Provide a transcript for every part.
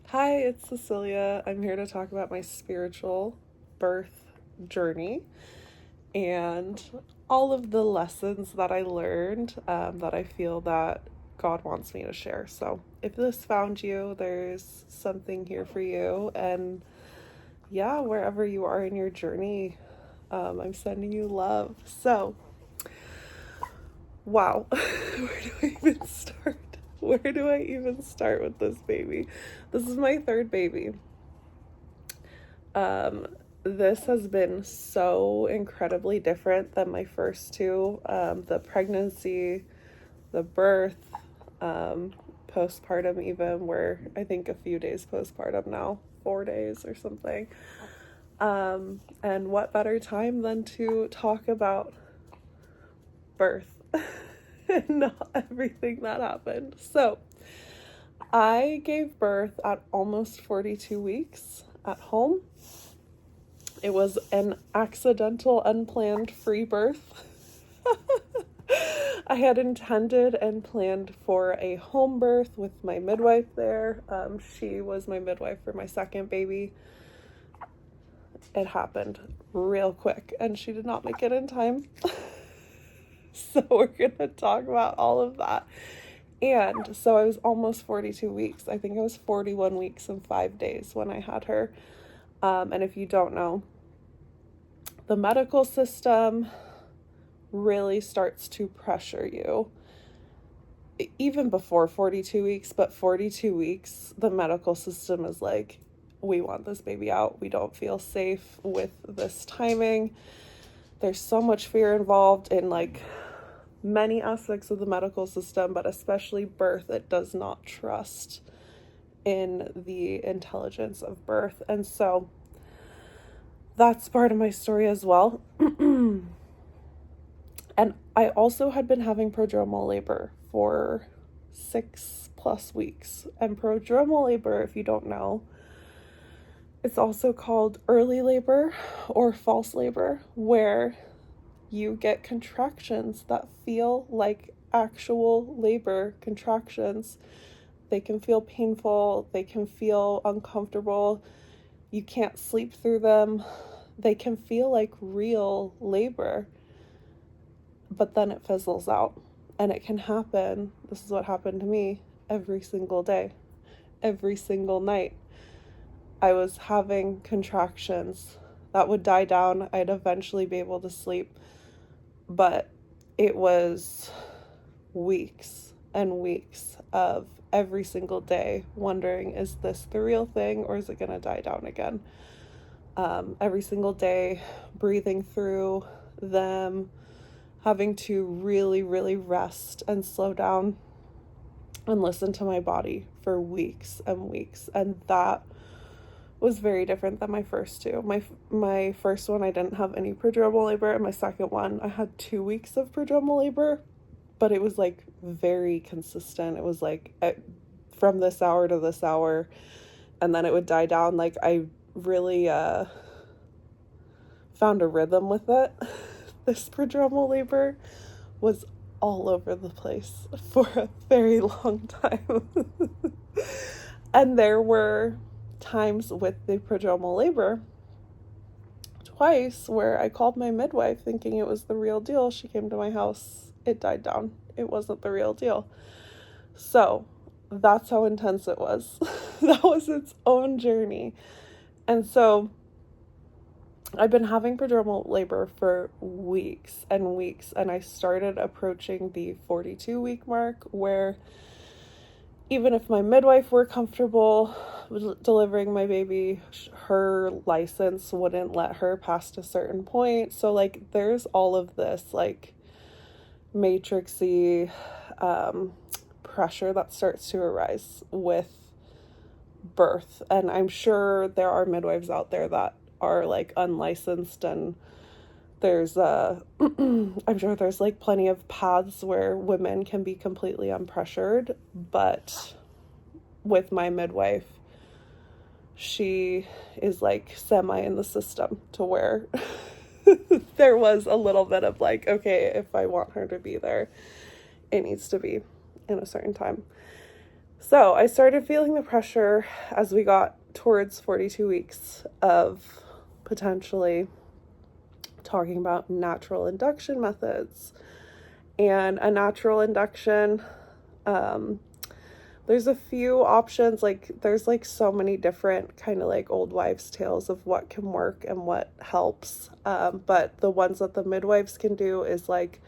Hi, it's Cecilia. I'm here to talk about my spiritual birth journey and all of the lessons that I learned that I feel that God wants me to share. So, if this found you, there's something here for you. And yeah, wherever you are in your journey, I'm sending you love. So, wow, where do I even start? Where do I even start with this baby? This is my third baby. Um, this has been so incredibly different than my first two. The pregnancy, the birth, um, postpartum, even, where I think a few days postpartum now, 4 days or something. And what better time than to talk about birth and everything that happened. So, I gave birth at almost 42 weeks at home. It was an accidental, unplanned free birth. I had intended and planned for a home birth with my midwife there. She was my midwife for my second baby. It happened real quick, and she did not make it in time. So we're going to talk about all of that. And so I was almost 42 weeks. I think I was 41 weeks and 5 days when I had her. And if you don't know, the medical system really starts to pressure you even before 42 weeks, but 42 weeks, the medical system is like, we want this baby out. We don't feel safe with this timing. There's so much fear involved in like many aspects of the medical system, but especially birth. It does not trust in the intelligence of birth. And so that's part of my story as well. And I also had been having prodromal labor for 6+ weeks. And prodromal labor, if you don't know, it's also called early labor or false labor, where you get contractions that feel like actual labor contractions. They can feel painful, they can feel uncomfortable, you can't sleep through them, they can feel like real labor, but then it fizzles out. And it can happen, this is what happened to me, every single day, every single night. I was having contractions that would die down. I'd eventually be able to sleep, but it was weeks and weeks of every single day wondering, is this the real thing or is it going to die down again? Every single day breathing through them, having to really, really rest and slow down and listen to my body for weeks and weeks. And that was very different than my first two. My first one, I didn't have any prodromal labor, and my second one, I had 2 weeks of prodromal labor, but it was like very consistent. It was like from this hour to this hour, and then it would die down. Like I really found a rhythm with it. This prodromal labor was all over the place for a very long time. And there were times with the prodromal labor twice where I called my midwife thinking it was the real deal. She came to my house, it died down. It wasn't the real deal. So that's how intense it was. That was its own journey. And so I've been having prodromal labor for weeks and weeks, and I started approaching the 42-week mark where even if my midwife were comfortable with delivering my baby, her license wouldn't let her past a certain point. So like there's all of this like matrixy pressure that starts to arise with birth. And I'm sure there are midwives out there that are like unlicensed, and there's I'm sure there's like plenty of paths where women can be completely unpressured, but with my midwife, she is like semi in the system to where there was a little bit of like, okay, if I want her to be there, it needs to be in a certain time. So I started feeling the pressure as we got towards 42 weeks of potentially talking about natural induction methods. And a natural induction, there's a few options, like there's like so many different kind of like old wives' tales of what can work and what helps. But the ones that the midwives can do is like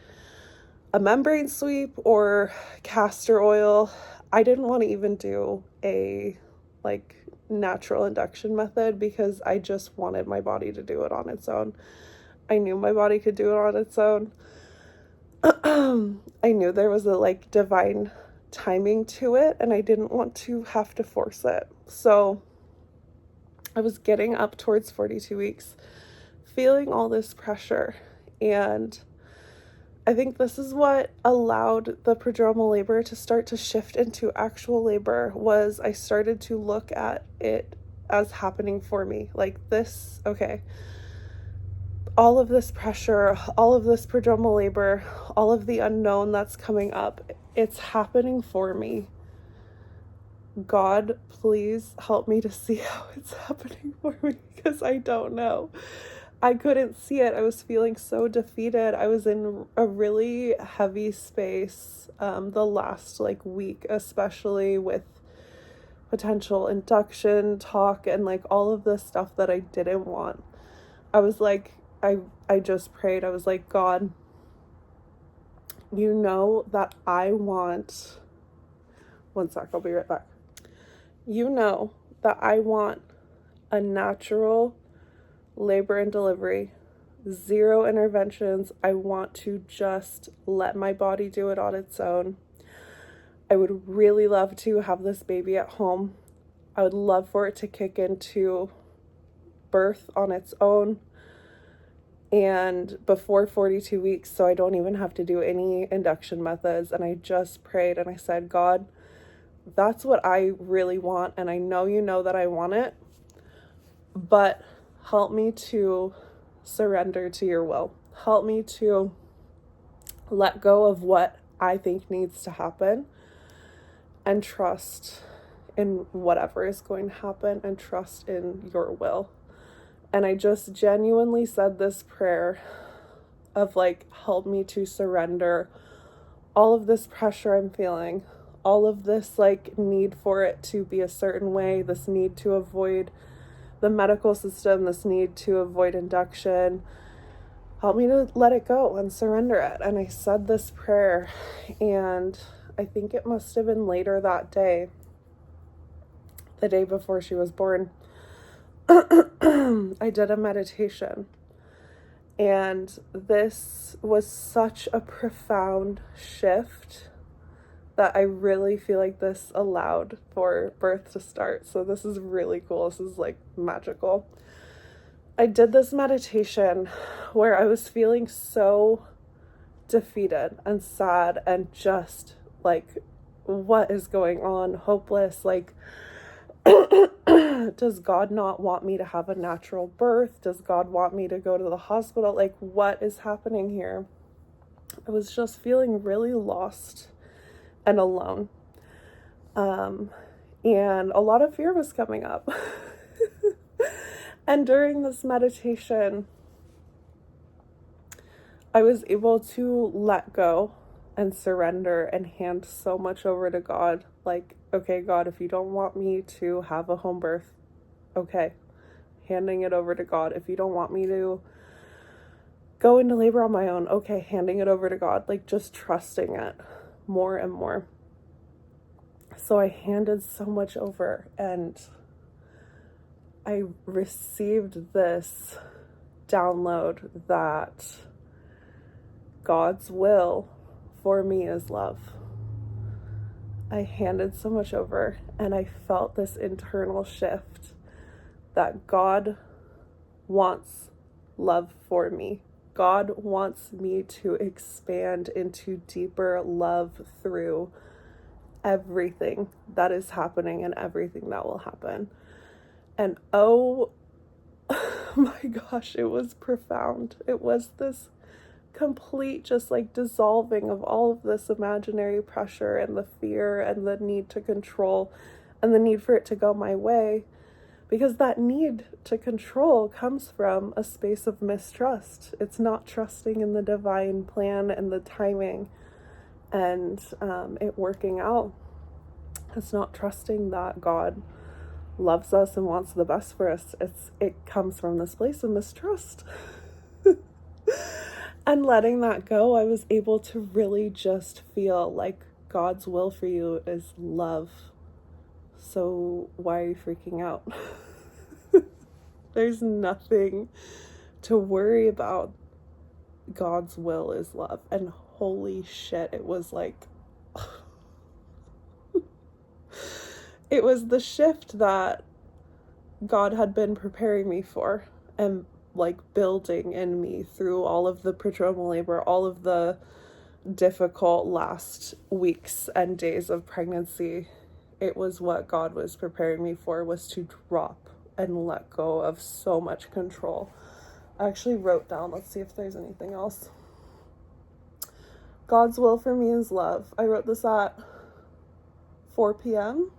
a membrane sweep or castor oil. I didn't want to even do a like natural induction method because I just wanted my body to do it on its own. I knew my body could do it on its own. I knew there was a like divine timing to it, and I didn't want to have to force it. So I was getting up towards 42 weeks, feeling all this pressure, and I think this is what allowed the prodromal labor to start to shift into actual labor. Was I started to look at it as happening for me. Like this, okay, all of this pressure, all of this prodromal labor, all of the unknown that's coming up, it's happening for me. God, please help me to see how it's happening for me, because I don't know. I couldn't see it. I was feeling so defeated. I was in a really heavy space the last like week, especially with potential induction talk and like all of the stuff that I didn't want. I was like, I just prayed. I was like, God, you know that I want, one sec, I'll be right back. You know that I want a natural labor and delivery, 0 interventions. I want to just let my body do it on its own. I would really love to have this baby at home. I would love for it to kick into birth on its own and before 42 weeks, so I don't even have to do any induction methods. And I just prayed and I said, God, that's what I really want, and I know you know that I want it, but help me to surrender to your will. Help me to let go of what I think needs to happen and trust in whatever is going to happen and trust in your will. And I just genuinely said this prayer of like, help me to surrender all of this pressure I'm feeling, all of this like need for it to be a certain way, this need to avoid the medical system, this need to avoid induction. Help me to let it go and surrender it. And I said this prayer, and I think it must have been later that day, the day before she was born. I did a meditation, and this was such a profound shift that I really feel like this allowed for birth to start. So this is really cool. This is like magical. I did this meditation where I was feeling so defeated and sad and just like, what is going on? Hopeless. Like, does God not want me to have a natural birth? Does God want me to go to the hospital? Like, what is happening here? I was just feeling really lost and alone. And a lot of fear was coming up. And during this meditation, I was able to let go and surrender and hand so much over to God. Like, okay, God, if you don't want me to have a home birth, okay, handing it over to God. If you don't want me to go into labor on my own, okay, handing it over to God, like just trusting it more and more. So I handed so much over, and I received this download that God's will for me is love. I handed so much over, and I felt this internal shift that God wants love for me. God wants me to expand into deeper love through everything that is happening and everything that will happen. And oh my gosh, it was profound. It was this complete just like dissolving of all of this imaginary pressure and the fear and the need to control and the need for it to go my way, because that need to control comes from a space of mistrust. It's not trusting in the divine plan and the timing and it working out. It's not trusting that God loves us and wants the best for us. It comes from this place of mistrust. And letting that go, I was able to really just feel like God's will for you is love. So why are you freaking out? There's nothing to worry about. God's will is love. And holy shit, it was like, it was the shift that God had been preparing me for and like building in me through all of the prodromal labor, all of the difficult last weeks and days of pregnancy. It was what God was preparing me for, was to drop and let go of so much control. I actually wrote down, let's see if there's anything else. God's will for me is love. I wrote this at 4 p.m.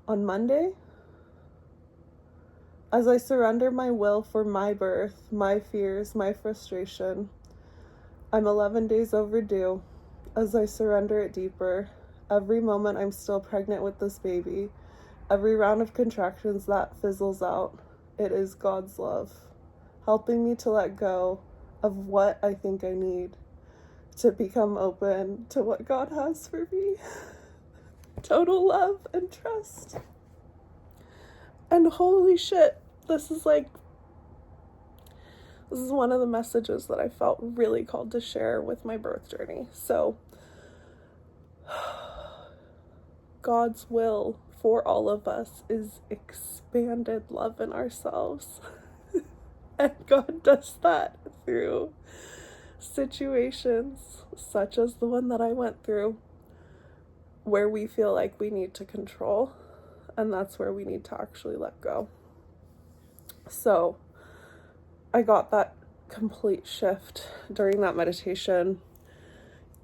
on Monday. As I surrender my will for my birth, my fears, my frustration, I'm 11 days overdue. As I surrender it deeper, every moment I'm still pregnant with this baby, every round of contractions that fizzles out, it is God's love, helping me to let go of what I think I need, to become open to what God has for me. Total love and trust. And holy shit, this is one of the messages that I felt really called to share with my birth journey. So, God's will for all of us is expanded love in ourselves. And God does that through situations such as the one that I went through, where we feel like we need to control. And that's where we need to actually let go. So I got that complete shift during that meditation.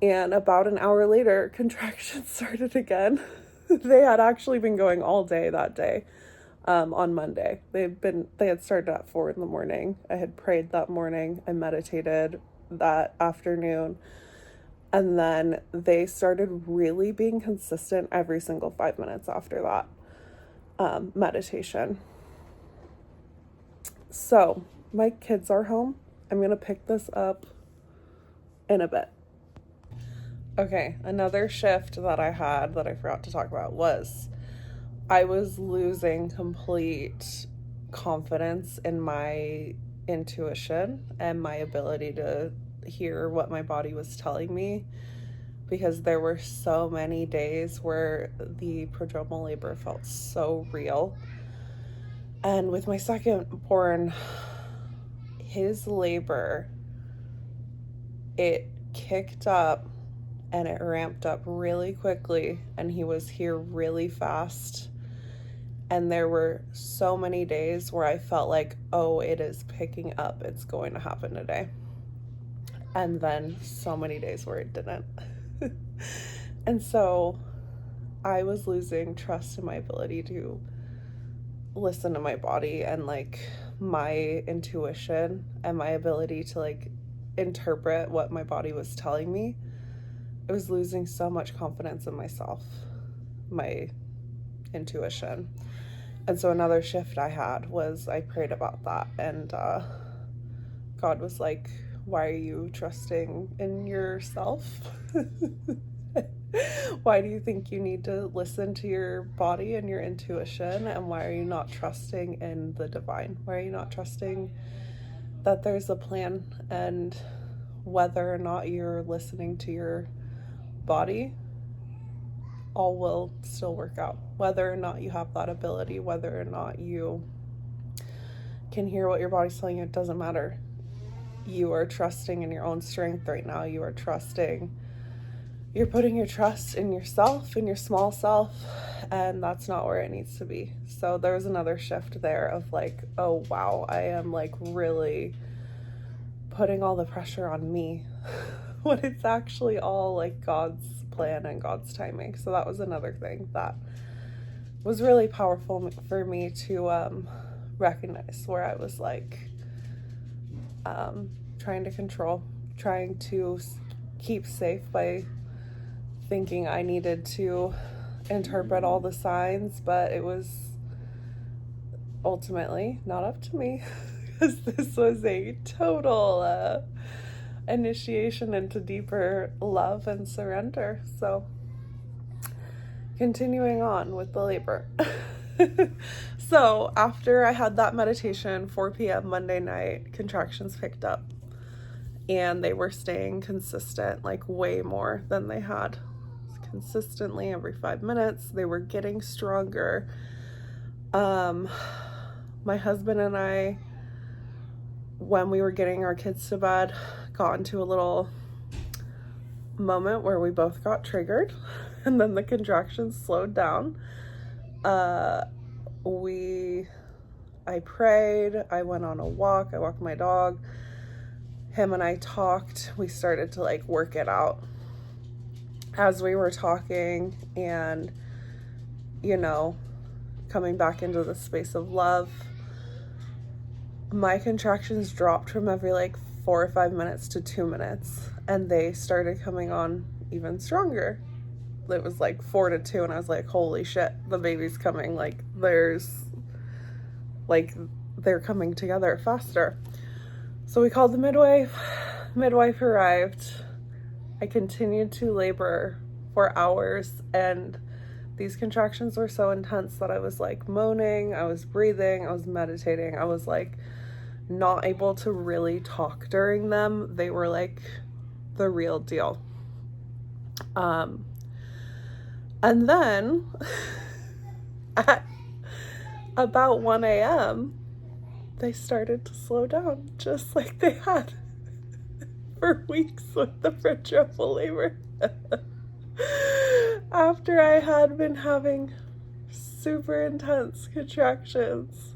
And about an hour later, contractions started again. They had actually been going all day that day, on Monday. They had started at 4 a.m. I had prayed that morning. I meditated that afternoon. And then they started really being consistent every single 5 minutes after that. Meditation. So my kids are home. I'm gonna pick this up in a bit. Okay, another shift that I had that I forgot to talk about was I was losing complete confidence in my intuition and my ability to hear what my body was telling me, because there were so many days where the prodromal labor felt so real. And with my second born, his labor, it kicked up and it ramped up really quickly, and he was here really fast. And there were so many days where I felt like, oh, it is picking up, it's going to happen today. And then so many days where it didn't. And so I was losing trust in my ability to listen to my body and like my intuition and my ability to like interpret what my body was telling me. I was losing so much confidence in myself, my intuition. And so another shift I had was I prayed about that, and God was like, why are you trusting in yourself? Why do you think you need to listen to your body and your intuition? And why are you not trusting in the divine? Why are you not trusting that there's a plan, and whether or not you're listening to your body, all will still work out. Whether or not you have that ability, whether or not you can hear what your body's telling you, it doesn't matter. You are trusting in your own strength right now. You are trusting. You're putting your trust in yourself, in your small self, and that's not where it needs to be. So there was another shift there of like, oh wow, I am like really putting all the pressure on me when it's actually all like God's plan and God's timing. So that was another thing that was really powerful for me to recognize, where I was like trying to control, trying to keep safe by thinking I needed to interpret all the signs, but it was ultimately not up to me, because this was a total initiation into deeper love and surrender. So continuing on with the labor. So after I had that meditation, 4 p.m. Monday night, contractions picked up, and they were staying consistent, like way more than they had consistently every 5 minutes. They were getting stronger. My husband and I, when we were getting our kids to bed, got into a little moment where we both got triggered, and then the contractions slowed down. I prayed, I went on a walk, I walked my dog, him and I talked, we started to like work it out. As we were talking and, you know, coming back into the space of love, my contractions dropped from every like 4 or 5 minutes to 2 minutes, and they started coming on even stronger. It was like 4 to 2, and I was like, holy shit, the baby's coming. Like they're coming together faster. So we called the midwife. Midwife arrived. I continued to labor for hours, and these contractions were so intense that I was like moaning, I was breathing, I was meditating, I was like not able to really talk during them. They were like the real deal. And then at about 1 a.m., they started to slow down, just like they had for weeks with the prodromal labor. After I had been having super intense contractions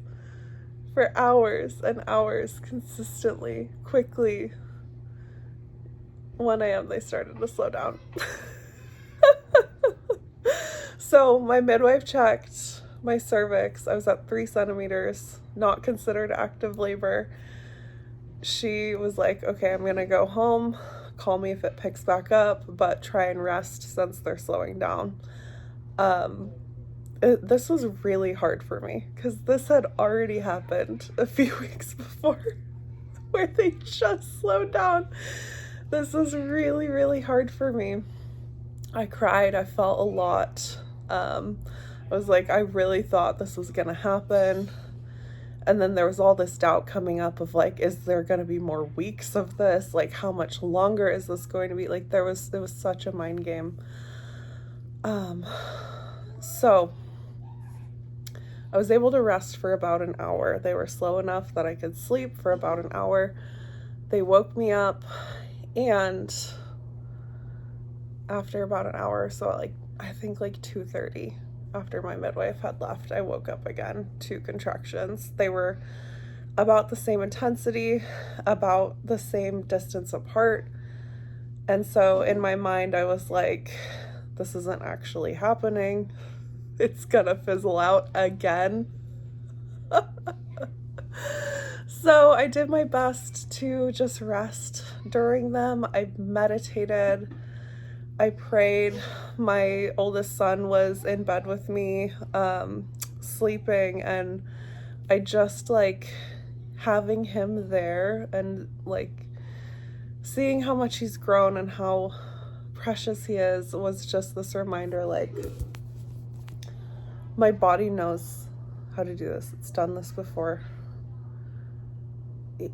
for hours and hours consistently, quickly, 1 a.m. they started to slow down. So my midwife checked my cervix. I was at 3 centimeters, not considered active labor. She was like, okay, I'm gonna go home. Call me if it picks back up, but try and rest since they're slowing down. This was really hard for me, because this had already happened a few weeks before where they just slowed down. This was really, really hard for me. I cried. I felt a lot. I was like, I really thought this was gonna happen. And then there was all this doubt coming up of like, is there going to be more weeks of this? Like, how much longer is this going to be? Like, it was such a mind game. So I was able to rest for about an hour. They were slow enough that I could sleep for about an hour. They woke me up, and after about an hour, so like, I think like 2:30, after my midwife had left, I woke up again to contractions. They were about the same intensity, about the same distance apart. And so in my mind, I was like, this isn't actually happening. It's gonna fizzle out again. So I did my best to just rest during them. I meditated. I prayed. My oldest son was in bed with me, sleeping, and I just like having him there and like seeing how much he's grown and how precious he is was just this reminder, like, my body knows how to do this. It's done this before.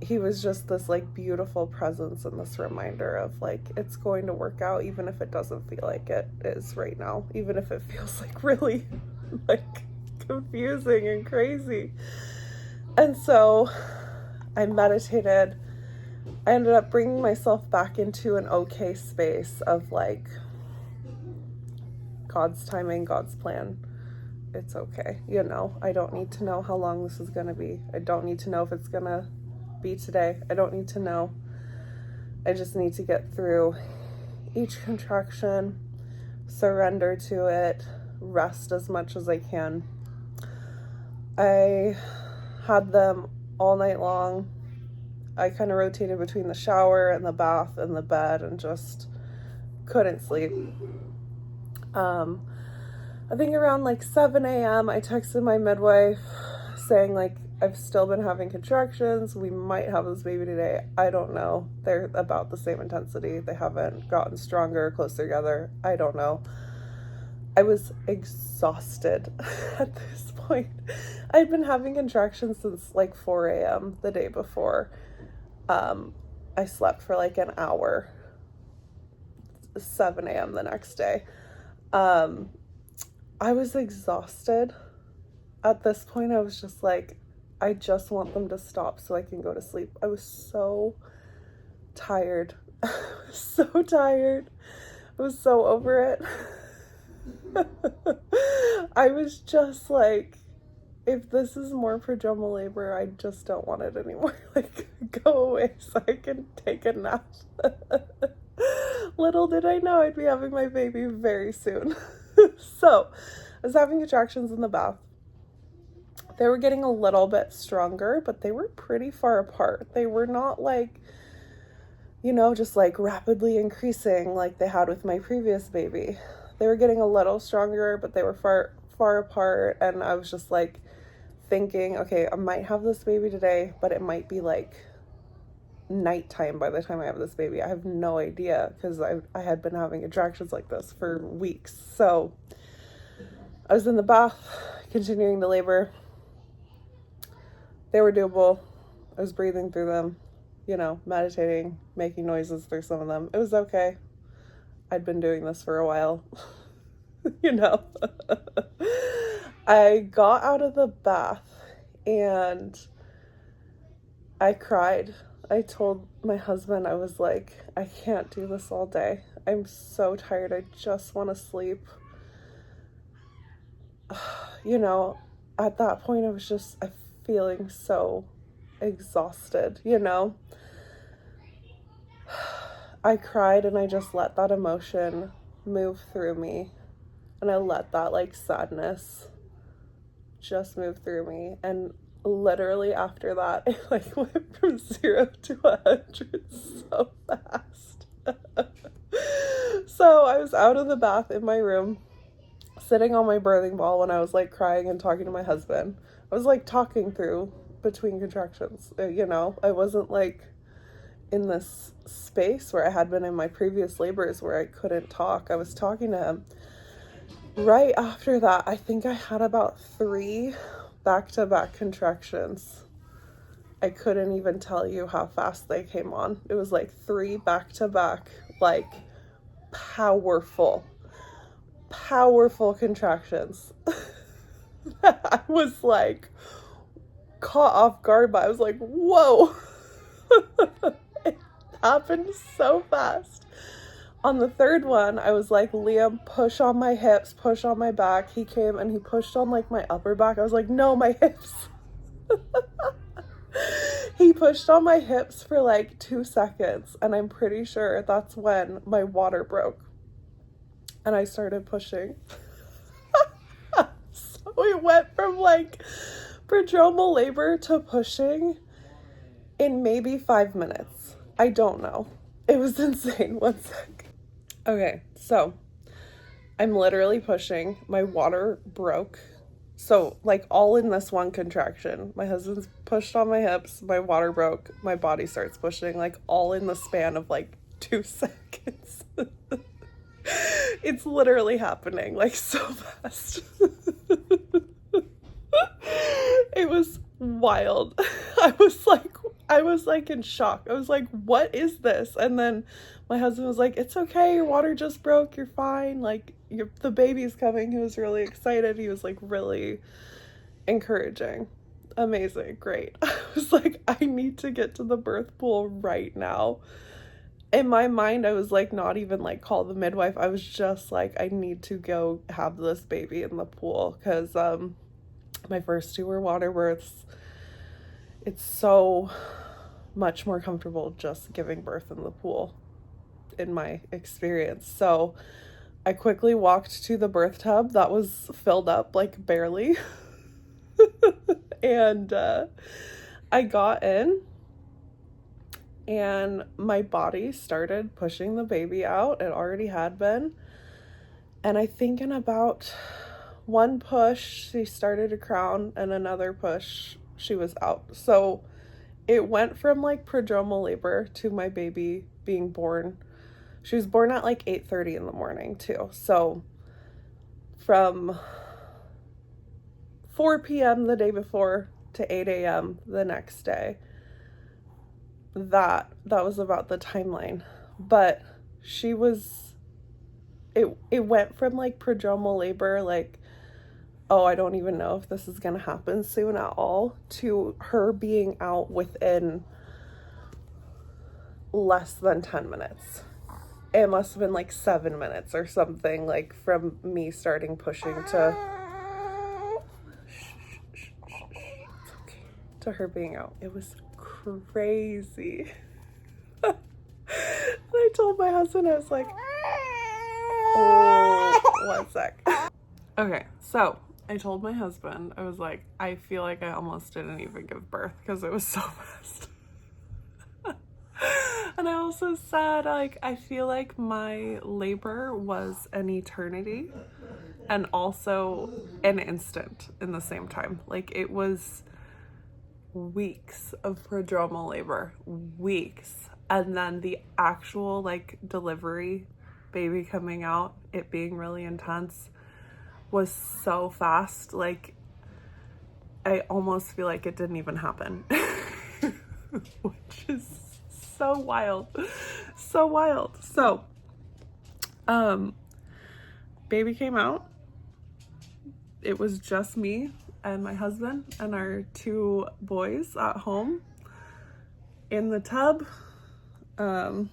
He was just this like beautiful presence and this reminder of like, it's going to work out, even if it doesn't feel like it is right now, even if it feels like really like confusing and crazy. And so I meditated. I ended up bringing myself back into an okay space of like, God's timing, God's plan. It's okay. You know, I don't need to know how long this is going to be. I don't need to know if it's going to be today. I don't need to know. I just need to get through each contraction, surrender to it, rest as much as I can. I had them all night long. I kind of rotated between the shower and the bath and the bed and just couldn't sleep. I think around like 7 a.m. I texted my midwife saying like, I've still been having contractions. We might have this baby today. I don't know. They're about the same intensity. They haven't gotten stronger or closer together. I don't know. I was exhausted at this point. I'd been having contractions since like 4 a.m. the day before. I slept for like an hour. 7 a.m. the next day. I was exhausted. At this point, I was just like, I just want them to stop so I can go to sleep. I was so tired. I was so tired. I was so over it. I was just like, if this is more prodromal labor, I just don't want it anymore. Like, go away so I can take a nap. Little did I know I'd be having my baby very soon. So, I was having contractions in the bath. They were getting a little bit stronger, but they were pretty far apart. They were not like, you know, just like rapidly increasing like they had with my previous baby. They were getting a little stronger, but they were far apart. And I was just like thinking, okay, I might have this baby today, but it might be like nighttime by the time I have this baby. I have no idea because I had been having contractions like this for weeks. So I was in the bath, continuing to labor. They were doable. I was breathing through them, you know, meditating, making noises through some of them. It was okay. I'd been doing this for a while, you know. I got out of the bath and I cried. I told my husband, I was like, I can't do this all day. I'm so tired. I just want to sleep. You know, at that point, I was just feeling so exhausted, you know. I cried and I just let that emotion move through me. And I let that like sadness just move through me. And literally after that, it like went from 0 to 100 so fast. So I was out of the bath in my room, sitting on my birthing ball when I was like crying and talking to my husband. I was like talking through between contractions, you know. I wasn't like in this space where I had been in my previous labors where I couldn't talk. I was talking to him. Right after that, I think I had about 3 back-to-back contractions. I couldn't even tell you how fast they came on. It was like 3 back-to-back, like powerful contractions. I was like caught off guard by. I was like, whoa. It happened so fast. On the 3rd one, I was like, Liam, push on my hips, push on my back. He came and he pushed on like my upper back. I was like, no, my hips. He pushed on my hips for like 2 seconds, and I'm pretty sure that's when my water broke. And I started pushing. So we went from like prodromal labor to pushing in maybe 5 minutes. I don't know. It was insane. 1 sec. Okay, so I'm literally pushing. My water broke. So like all in this one contraction. My husband's pushed on my hips. My water broke. My body starts pushing, like all in the span of like 2 seconds. It's literally happening like so fast. It was wild. I was like in shock. I was like, what is this? And then my husband was like, it's okay, your water just broke, you're fine, like the baby's coming. He was really excited. He was like really encouraging. Amazing, great. I was like, I need to get to the birth pool right now. In my mind, I was like, not even like call the midwife. I was just like, I need to go have this baby in the pool because my first 2 were water births. It's so much more comfortable just giving birth in the pool, in my experience. So I quickly walked to the birth tub that was filled up, like barely. And I got in, and my body started pushing the baby out. It already had been. And I think in about one push, she started to crown, and another push, she was out. So it went from like prodromal labor to my baby being born. She was born at like 8:30 in the morning too. So from 4 p.m. the day before to 8 a.m. the next day. That was about the timeline. But it went from like prodromal labor, like, oh, I don't even know if this is gonna happen soon at all, to her being out within less than 10 minutes. It must have been like 7 minutes or something, like from me starting pushing to her being out. It was crazy. And I told my husband, I was like, oh, 1 sec. Okay, so I told my husband, I was like, I feel like I almost didn't even give birth because it was so fast. And I also said, like, I feel like my labor was an eternity and also an instant in the same time. Like, it was weeks of prodromal labor, weeks. And then the actual, like, delivery, baby coming out, it being really intense, was so fast. Like, I almost feel like it didn't even happen. Which is so wild. So wild. So, baby came out. It was just me and my husband and our 2 boys at home in the tub. 1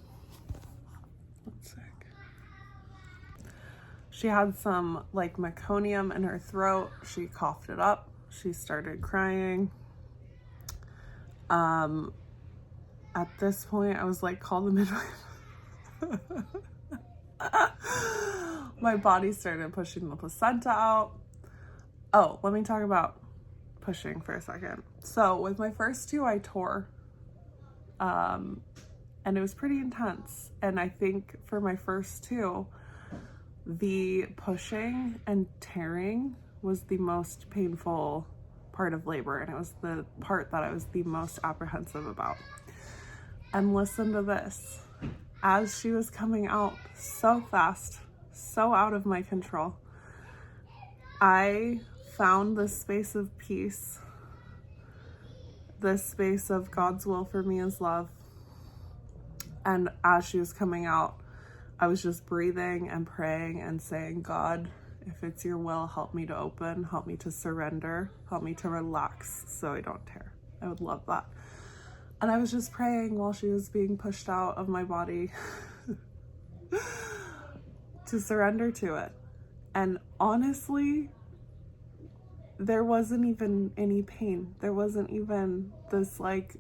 sec. She had some like meconium in her throat. She coughed it up. She started crying. At this point, I was like, call the midwife. My body started pushing the placenta out. Oh, let me talk about pushing for a second. So with my first 2, I tore. And it was pretty intense. And I think for my first 2, the pushing and tearing was the most painful part of labor. And it was the part that I was the most apprehensive about. And listen to this. As she was coming out so fast, so out of my control, I found this space of peace, this space of God's will for me is love. And as she was coming out, I was just breathing and praying and saying, God, if it's your will, help me to open, help me to surrender, help me to relax so I don't tear. I would love that. And I was just praying while she was being pushed out of my body to surrender to it. And honestly, there wasn't even any pain. There wasn't even this like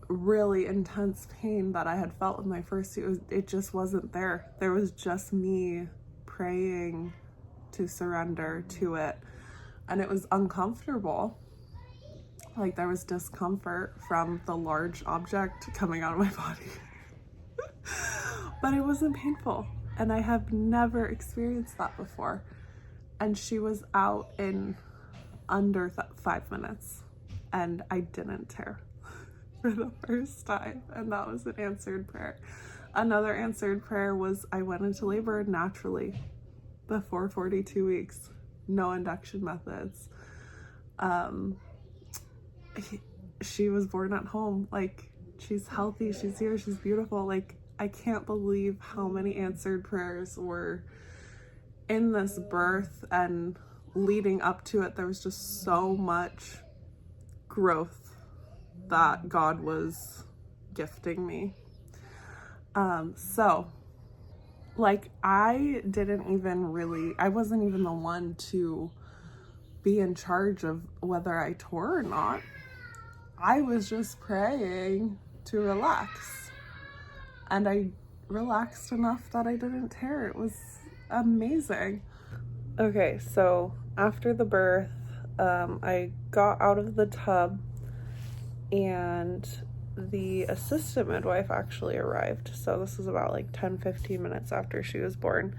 really intense pain that I had felt with my first 2. It just wasn't there. There was just me praying to surrender to it. And it was uncomfortable. Like, there was discomfort from the large object coming out of my body. But it wasn't painful. And I have never experienced that before. And she was out in under 5 minutes. And I didn't tear for the first time. And that was an answered prayer. Another answered prayer was I went into labor naturally before 42 weeks. No induction methods. She was born at home. Like, she's healthy, she's here, she's beautiful. Like, I can't believe how many answered prayers were in this birth, and leading up to it, there was just so much growth that God was gifting me. So, like, I wasn't even the one to be in charge of whether I tore or not. I was just praying to relax, and I relaxed enough that I didn't tear. It was amazing. Okay, so after the birth, I got out of the tub, and the assistant midwife actually arrived. So this was about like 10-15 minutes after she was born.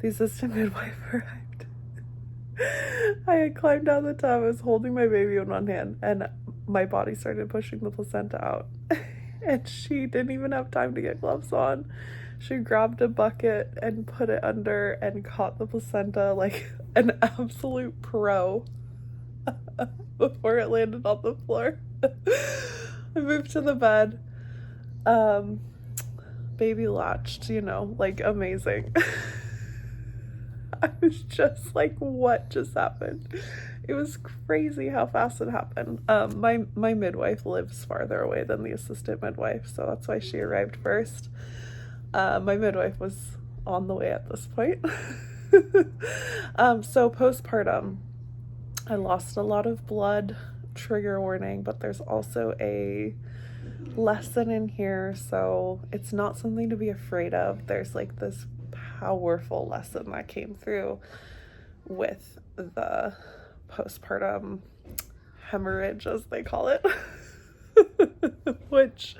The assistant midwife arrived. I had climbed down the tub, I was holding my baby in one hand, and my body started pushing the placenta out. And she didn't even have time to get gloves on. She grabbed a bucket and put it under and caught the placenta like an absolute pro before it landed on the floor. I moved to the bed. Baby latched, like amazing. I was just like, what just happened? It was crazy how fast it happened. My midwife lives farther away than the assistant midwife, so that's why she arrived first. My midwife was on the way at this point. So postpartum, I lost a lot of blood, trigger warning, but there's also a lesson in here, so it's not something to be afraid of. There's like this powerful lesson that came through with the postpartum hemorrhage, as they call it. Which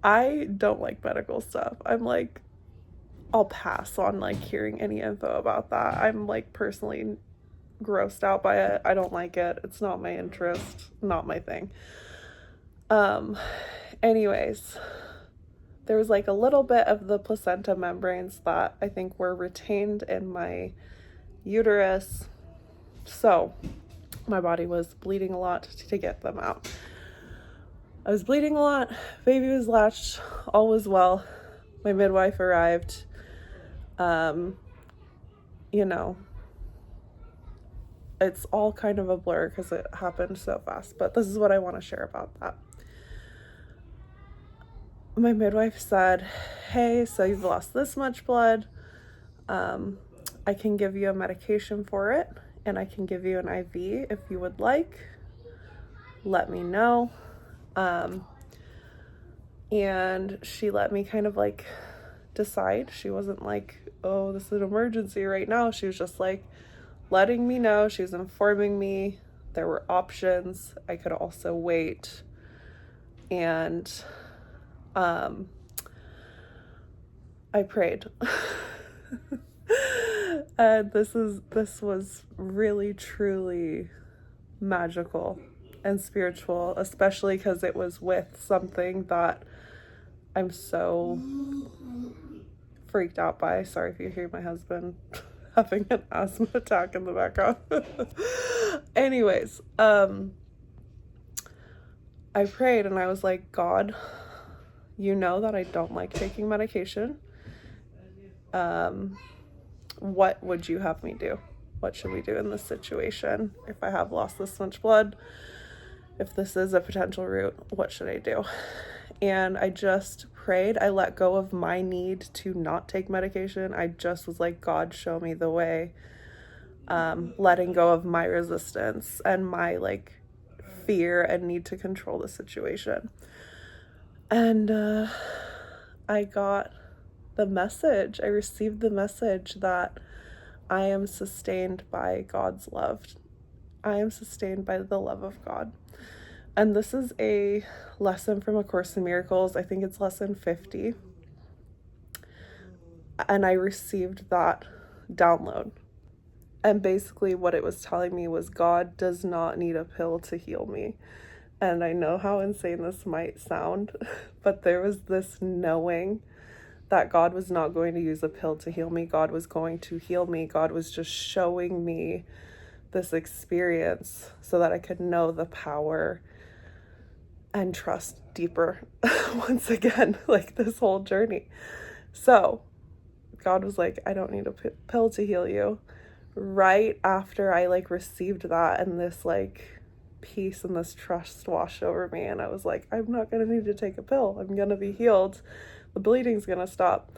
I don't like medical stuff. I'm like, I'll pass on like hearing any info about that. I'm like personally grossed out by it. I don't like it. It's not my interest, not my thing. Anyways, there was like a little bit of the placenta membranes that I think were retained in my uterus. So my body was bleeding a lot to get them out. I was bleeding a lot. Baby was latched. All was well. My midwife arrived. It's all kind of a blur because it happened so fast, but this is what I want to share about that. My midwife said, hey, so you've lost this much blood. I can give you a medication for it, and I can give you an IV if you would like. Let me know. And she let me kind of like decide. She wasn't like, oh, this is an emergency right now. She was just like letting me know. She was informing me there were options. I could also wait. And I prayed. And this was really truly magical and spiritual, especially because it was with something that I'm so freaked out by. Sorry if you hear my husband having an asthma attack in the background. Anyways, I prayed and I was like, God, you know that I don't like taking medication. What would you have me do? What should we do in this situation? If I have lost this much blood, if this is a potential route, what should I do? And I just prayed. I let go of my need to not take medication. I just was like, God, show me the way. Letting go of my resistance and my like fear and need to control the situation. And I got the message. I received the message that I am sustained by God's love. I am sustained by the love of God. And this is a lesson from A Course in Miracles. I think it's lesson 50. And I received that download. And basically what it was telling me was God does not need a pill to heal me. And I know how insane this might sound, but there was this knowing that God was not going to use a pill to heal me. God was going to heal me. God was just showing me this experience so that I could know the power and trust deeper once again, like this whole journey. So God was like, I don't need a pill to heal you. Right after I like received that and this like peace and this trust washed over me, and I was like, I'm not gonna need to take a pill. I'm gonna be healed. The bleeding's gonna stop.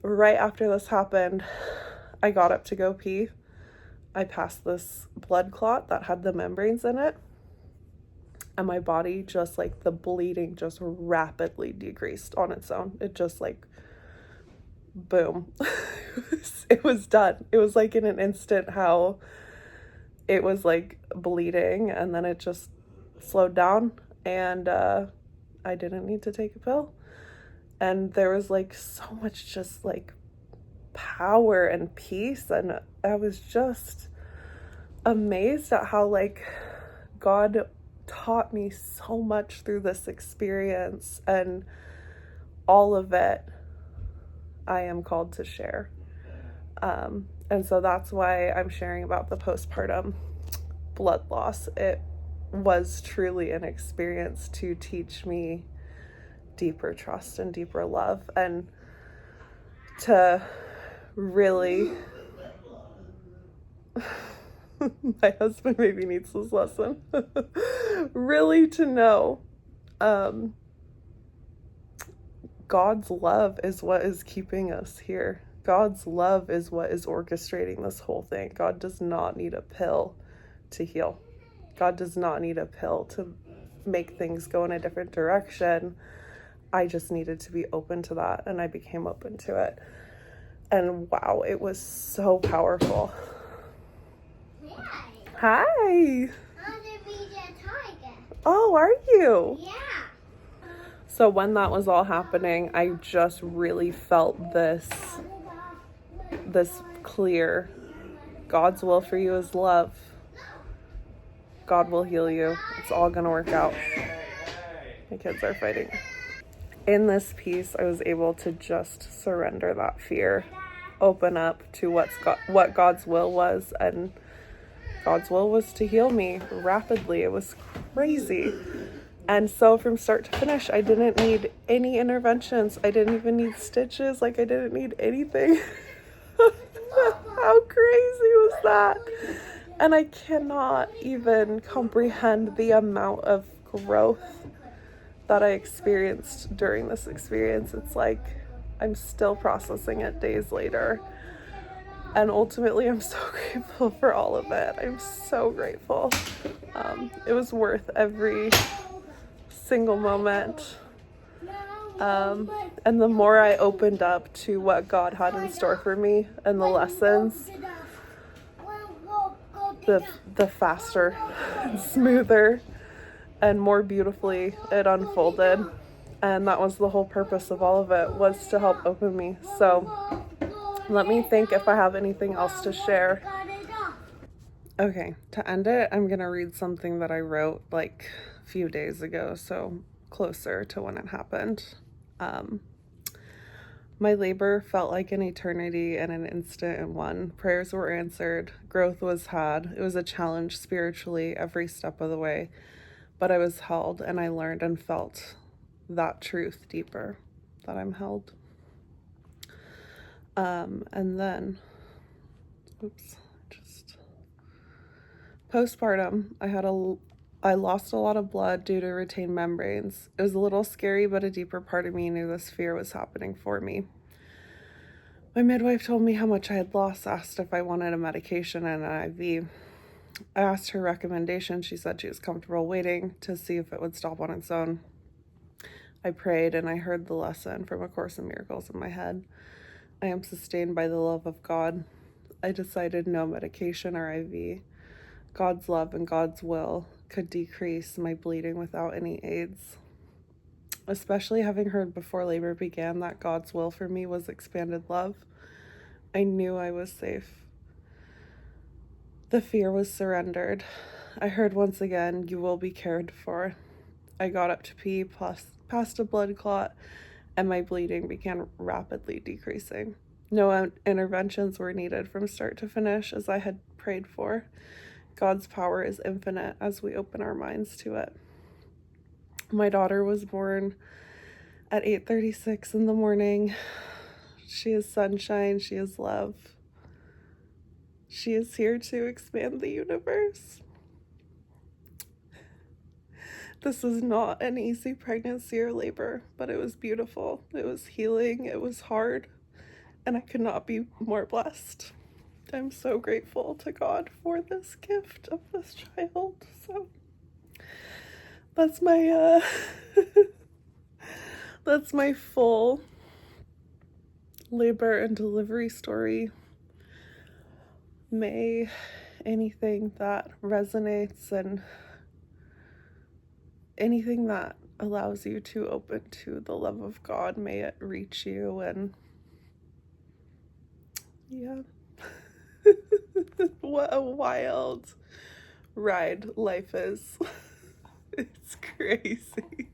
Right after this happened, I got up to go pee. I passed this blood clot that had the membranes in it. And my body just like the bleeding just rapidly decreased on its own. It just like boom. It was done. It was like in an instant how it was like bleeding, and then it just slowed down, and I didn't need to take a pill. And there was like so much just like power and peace, and I was just amazed at how like God taught me so much through this experience, and all of it I am called to share. And so that's why I'm sharing about the postpartum blood loss. It was truly an experience to teach me deeper trust and deeper love, and to really my husband maybe needs this lesson. Really to know God's love is what is keeping us here. God's love is what is orchestrating this whole thing. God does not need a pill to heal. God does not need a pill to make things go in a different direction. I just needed to be open to that, and I became open to it. And wow, it was so powerful. Hi. I'm gonna be the tiger. Oh, are you? Yeah. So when that was all happening, I just really felt this clear, God's will for you is love. God will heal you. It's all gonna work out. My kids are fighting. In this piece, I was able to just surrender that fear, open up to what God's will was, and God's will was to heal me rapidly. It was crazy. And so from start to finish, I didn't need any interventions. I didn't even need stitches. Like, I didn't need anything. How crazy was that? And I cannot even comprehend the amount of growth that I experienced during this experience. It's like I'm still processing it days later. And ultimately, I'm so grateful for all of it. I'm so grateful. It was worth every single moment. And the more I opened up to what God had in store for me and the lessons, the faster and smoother and more beautifully it unfolded. And that was the whole purpose of all of it, was to help open me. So let me think if I have anything else to share. Okay, to end it, I'm gonna read something that I wrote like a few days ago, so closer to when it happened. My labor felt like an eternity and an instant in one. Prayers were answered. Growth was had. It was a challenge spiritually every step of the way. But I was held, and I learned and felt that truth deeper, that I'm held. And then, postpartum, I lost a lot of blood due to retained membranes. It was a little scary, but a deeper part of me knew this fear was happening for me. My midwife told me how much I had lost, asked if I wanted a medication and an IV. I asked her recommendation. She said she was comfortable waiting to see if it would stop on its own. I prayed, and I heard the lesson from A Course in Miracles in my head. I am sustained by the love of God. I decided no medication or IV. God's love and God's will could decrease my bleeding without any aids. Especially having heard before labor began that God's will for me was expanded love, I knew I was safe. The fear was surrendered. I heard once again, you will be cared for. I got up to pee, past a blood clot, and my bleeding began rapidly decreasing. No interventions were needed from start to finish, as I had prayed for. God's power is infinite as we open our minds to it. My daughter was born at 8:36 in the morning. She is sunshine. She is love. She is here to expand the universe. This is not an easy pregnancy or labor, but it was beautiful. It was healing. It was hard. And I could not be more blessed. I'm so grateful to God for this gift of this child. So that's my that's my full labor and delivery story. May anything that resonates and anything that allows you to open to the love of God, may it reach you. And yeah. What a wild ride life is. It's crazy.